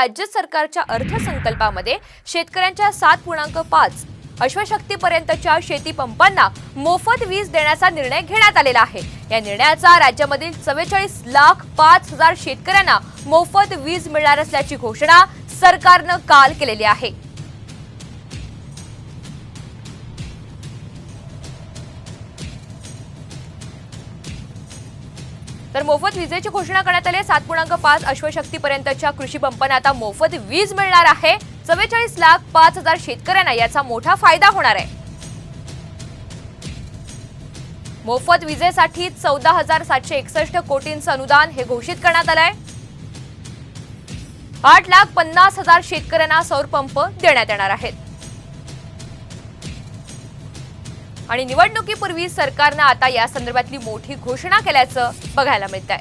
राज्य सरकारच्या अर्थसंकल्पामध्ये शेतकऱ्यांच्या 7.5 अश्वशक्तीपर्यंतच्या शेती पंपांना मोफत वीज देण्याचा निर्णय घेण्यात आलेला आहे। या निर्णयाचा राज्यामधील 44,05,000 शेतकऱ्यांना मोफत वीज मिळणार असल्याची घोषणा सरकारने काल केलेली आहे। तर मोफत वीजेची घोषणा करण्यात आली। 7.5 अश्वशक्तीपर्यंतच्या कृषी पंपांना आता मोफत वीज मिळणार आहे। 44,05,000 शेतकऱ्यांना याचा मोठा फायदा होणार आहे। मोफत वीजेसाठी 14,761 कोटींचं अनुदान हे घोषित करण्यात आलंय। 8,50,000 शेतकऱ्यांना सौर पंप देण्यात येणार आहेत। आणि निवडणुकीपूर्वी सरकारने आता या संदर्भातली मोठी घोषणा केल्याचं बघायला मिळतंय।